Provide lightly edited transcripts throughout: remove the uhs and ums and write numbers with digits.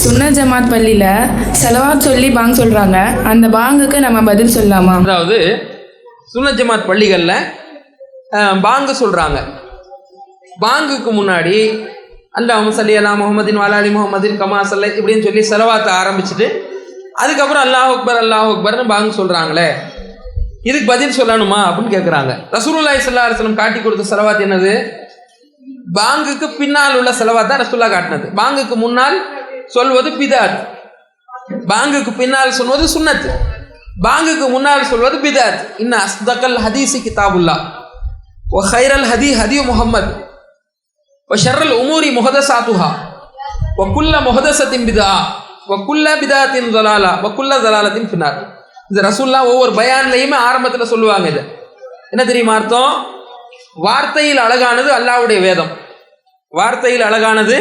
சுன்ன ஜமாத் பள்ளியில் செலவாத் சொல்லி பாங்க் சொல்கிறாங்க. அந்த பாங்குக்கு நம்ம பதில் சொல்லலாமா? அதாவது சுன்ன ஜமாத் பள்ளிகளில் பாங்கு சொல்கிறாங்க. பாங்குக்கு முன்னாடி அல்லாஹும்ம ஸல்லி அலா முஹம்மதின் வ அலா ஆலி முஹம்மதின் கமா ஸல்லை இப்படின்னு சொல்லி செலவாத்தை ஆரம்பிச்சுட்டு அதுக்கப்புறம் அல்லாஹ் அக்பர்னு பாங்கு சொல்கிறாங்களே, இதுக்கு பதில் சொல்லணுமா அப்படின்னு கேட்குறாங்க. ரசூலுல்லாஹி ஸல்லல்லாஹு அலைஹி வஸல்லம் காட்டி கொடுத்த செலவாத் என்னது? பாங்குக்கு பின்னால் உள்ள செலவாத் தான் ரசூலுல்லாஹ் காட்டினது. பாங்குக்கு முன்னால் சொல்வது பிதாத், பாங்குக்கு பின்னால் சொல்வது சுன்னத், பாங்குக்கு முன்னால் சொல்வது பிதாத். இன்ன அஸ்தகல் ஹதீஸி கிதாபுல்லாஹ் வ கைரல் ஹதி முஹம்மத் வ ஷர்ரல் உமூரி முஹதஸாத்துஹா வ குல்ல முஹதஸத்தின் பிதா வ குல்ல பிதாத்தின் ஸலாலா வ குல்ல ஸலாலத்தின் ஃபின்னார். இந்த ரசூலுல்லாஹ் ஒவ்வொரு பயான்லையுமே ஆரம்பத்தில் சொல்லுவாங்க. இது என்ன தெரியுமா அர்த்தம்? வார்த்தையில் அழகானது அல்லாஹ்வுடைய வேதம், வார்த்தையில் அழகானது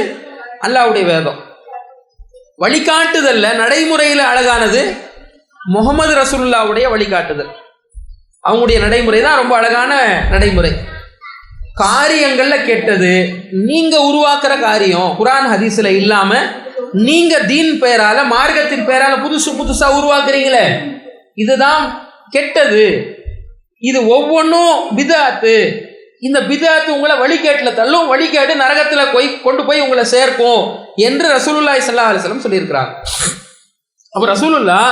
அல்லாஹ்வுடைய வேதம். வழிகாட்டுதல்ல நடைமுறையில் அழகானது முகமது ரசூலுல்லாஹ்வுடைய வழிகாட்டுதல். அவங்களுடைய நடைமுறை தான் ரொம்ப அழகான நடைமுறை. காரியங்கள்ல கெட்டது நீங்க உருவாக்குற காரியம் குர்ஆன் ஹதீஸ்ல இல்லாம நீங்க தீன் பெயரால மார்க்கத்தின் பெயரால புதுசா உருவாக்குறீங்களே, இதுதான் கெட்டது. இது ஒவ்வொன்றும் பிதாத்து. இந்த பிதாத்து உங்களை வழிகேட்டுல தள்ளும், வழிகேட்டு நரகத்துல கொண்டு போய் உங்களை சேர்க்கும் என்று ரசூலுல்லாஹி ஸல்லல்லாஹு அலைஹி வஸல்லம் சொல்லியிருக்கிறாங்க. அப்ப ரசூலுல்லாஹ்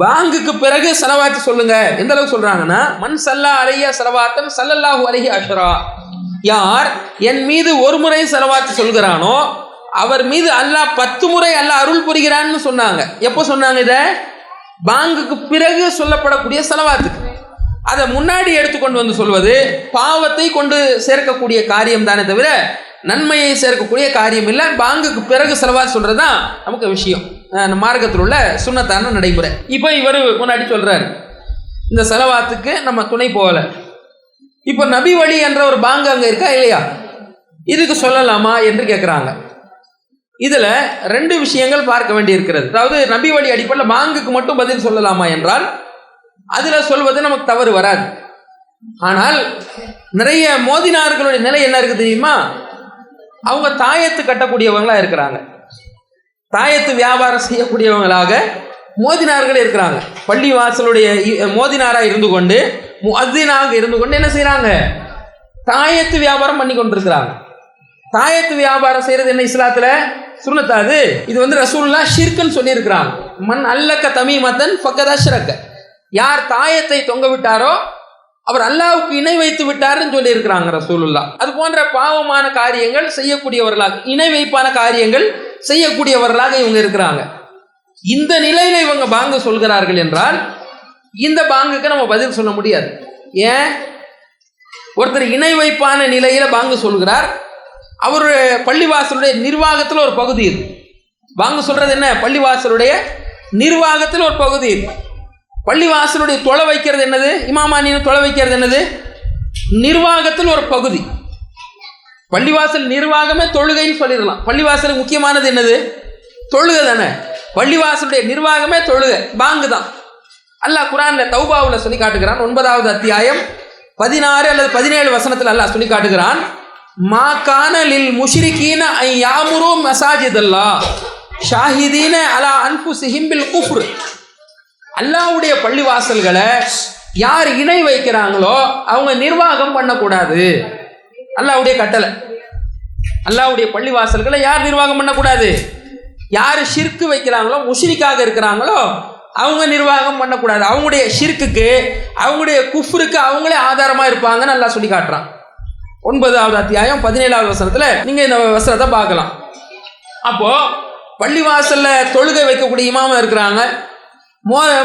பாங்குக்கு பிறகு ஸலவாத் சொல்லுங்க. எந்த அளவுக்கு சொல்றாங்கன்னா, மன் ஸல்லா அலைஹி ஸலவாத்தன் ஸல்லல்லாஹு அலைஹி அஷ்ரா, யார் என் மீது ஒரு முறை ஸலவாத் சொல்கிறானோ அவர் மீது அல்லாஹ் 10 முறை அல்லாஹ் அருள் புரிகிறான்னு சொன்னாங்க. எப்போ சொன்னாங்க? இதை பாங்குக்கு பிறகு சொல்லப்படக்கூடிய ஸலவாத்துக்கு. அதை முன்னாடி எடுத்துக்கொண்டு வந்து சொல்வது பாவத்தை கொண்டு சேர்க்கக்கூடிய காரியம் தானே தவிர நன்மையை சேர்க்கக்கூடிய காரியம் இல்லை. பாங்குக்கு பிறகு ஸலவாத் சொல்றது தான் நமக்கு விஷயம், மார்க்கத்தில் உள்ள சுன்னத்தான நடைமுறை. இப்போ இவர் முன்னாடி சொல்றாரு இந்த ஸலவாத்துக்கு நம்ம துணை போகல. இப்போ நபி வழி என்ற ஒரு பாங்கு அங்கே இருக்கா இல்லையா, இதுக்கு சொல்லலாமா என்று கேட்குறாங்க. இதில் 2 விஷயங்கள் பார்க்க வேண்டி இருக்கிறது. அதாவது நபி வழி அடிப்படையில் பாங்குக்கு மட்டும் பதில் சொல்லலாமா என்றால் அதில் சொல்வது நமக்கு தவறு வராது. ஆனால் நிறைய மோதினார்களுடைய நிலை என்ன இருக்குது தெரியுமா? அவங்க தாயத்து கட்டக்கூடியவங்களா இருக்கிறாங்க, தாயத்து வியாபாரம் செய்யக்கூடியவங்களாக மோதினார்கள் இருக்கிறாங்க. பள்ளி வாசலுடைய மோதினாராக இருந்து கொண்டு முஅத்தினாக இருந்து கொண்டு என்ன செய்யறாங்க? தாயத்து வியாபாரம் பண்ணி கொண்டிருக்கிறாங்க. தாயத்து வியாபாரம் செய்யறது என்ன இஸ்லாத்துல சுன்னத்தாது. இது ரசூலுல்லாஹ் ஷிர்க்குன்னு சொல்லியிருக்கிறாங்க. மன் அல்லக்க தமீமத்தன் ஃபக்கத் அஷ்ரக்க, யார் தாயத்தை தொங்க விட்டாரோ அவர் அல்லாஹ்வுக்கு இணை வைத்து விட்டாருன்னு சொல்லி இருக்கிறாங்க ரசூலுல்லாஹ். அது போன்ற பாவமான காரியங்கள் செய்யக்கூடியவர்களாக, இணை வைப்பான காரியங்கள் செய்யக்கூடியவர்களாக இவங்க இருக்கிறாங்க. இந்த நிலையில இவங்க பாங்கு சொல்கிறார்கள் என்றால் இந்த பாங்குக்கு நம்ம பதில் சொல்ல முடியாது. ஏன்? ஒருத்தர் இணை வைப்பான நிலையில பாங்கு சொல்கிறார், அவர் பள்ளிவாசலுடைய நிர்வாகத்தில் ஒரு பகுதி இது. பாங்கு சொல்றது என்ன? பள்ளிவாசலுடைய நிர்வாகத்தில் ஒரு பகுதி இது. பள்ளிவாசலுடைய தொலை வைக்கிறது என்னது? இமாமானின்னு தொலை வைக்கிறது என்னது? நிர்வாகத்தில் ஒரு பகுதி. பள்ளிவாசல் நிர்வாகமே தொழுகைன்னு சொல்லிடலாம். பள்ளிவாசலுக்கு முக்கியமானது என்னது? தொழுகை தானே. பள்ளிவாசலுடைய நிர்வாகமே தொழுகை, பாங்கு தான். அல்லாஹ் குர்ஆன்ல தௌபாவுல சொல்லி காட்டுகிறான். 9வது அத்தியாயம் 16 அல்லது 17 வசனத்தில் அல்லாஹ் சொல்லி காட்டுகிறான், மா கான லில் முஷ்ரிகீன ஐ யாமுரு மசாஜிதல்லாஹ் ஷாஹிதீன அலா அன்ஃபுஸிஹிம் பில் குஃப்ர். அல்லாஹ்வுடைய பள்ளிவாசல்களை யார் இணை வைக்கிறாங்களோ அவங்க நிர்வாகம் பண்ணக்கூடாது. அல்லாஹ்வுடைய கட்டளை. அல்லாஹ்வுடைய பள்ளிவாசல்களை யார் நிர்வாகம் பண்ணக்கூடாது? யார் ஷிர்க்கு வைக்கிறாங்களோ, முஷ்ரிக்காக இருக்கிறாங்களோ அவங்க நிர்வாகம் பண்ணக்கூடாது. அவங்களுடைய ஷிர்க்குக்கு, அவங்களுடைய குஃப்ருக்கு அவங்களே ஆதாரமா இருப்பாங்கன்னு அல்லாஹ் சொல்லி காட்டுறான். 9வது அத்தியாயம் 17வது வசனத்துல நீங்க இந்த வசனத்தை பார்க்கலாம். அப்போ பள்ளிவாசல்ல தொழுகை வைக்கக்கூடிய இமாமா இருக்கிறாங்க,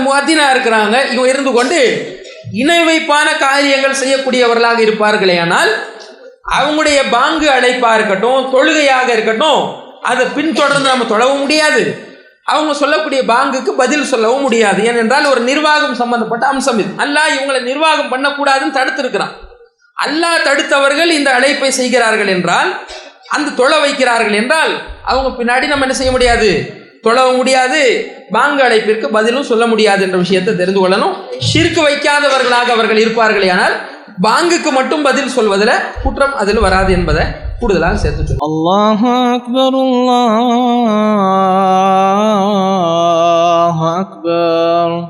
முஅத்தினா இருக்கிறாங்க. இவங்க இருந்து கொண்டு இணை வைப்பான காரியங்கள் செய்யக்கூடியவர்களாக இருப்பார்களே, ஆனால் அவங்களுடைய பாங்கு அழைப்பா இருக்கட்டும், தொழுகையாக இருக்கட்டும், அதை பின்தொடர்ந்து நம்ம தொழவும் முடியாது. அவங்க சொல்லக்கூடிய பாங்குக்கு பதில் சொல்லவும் முடியாது. ஏனென்றால் ஒரு நிர்வாகம் சம்பந்தப்பட்ட அம்சம் இது. அல்லாஹ் இவங்களை நிர்வாகம் பண்ணக்கூடாதுன்னு தடுத்திருக்கிறான். அல்லாஹ் தடுத்தவர்கள் இந்த அழைப்பை செய்கிறார்கள் என்றால், அந்த தொழ வைக்கிறார்கள் என்றால் அவங்க பின்னாடி நம்ம என்ன செய்ய முடியாது? தொழவும் முடியாது, பாங்கு அழைப்பிற்கு பதிலும் சொல்ல முடியாது என்ற விஷயத்தை தெரிந்து கொள்ளணும். ஷிர்க் வைக்காதவர்களாக அவர்கள் இருப்பார்களே, ஆனால் பாங்குக்கு மட்டும் பதில் சொல்வதில் குற்றம் அதில் வராது என்பதை கூடுதலாக சேர்த்து. அல்லாஹு அக்பர், அல்லாஹ் أكبر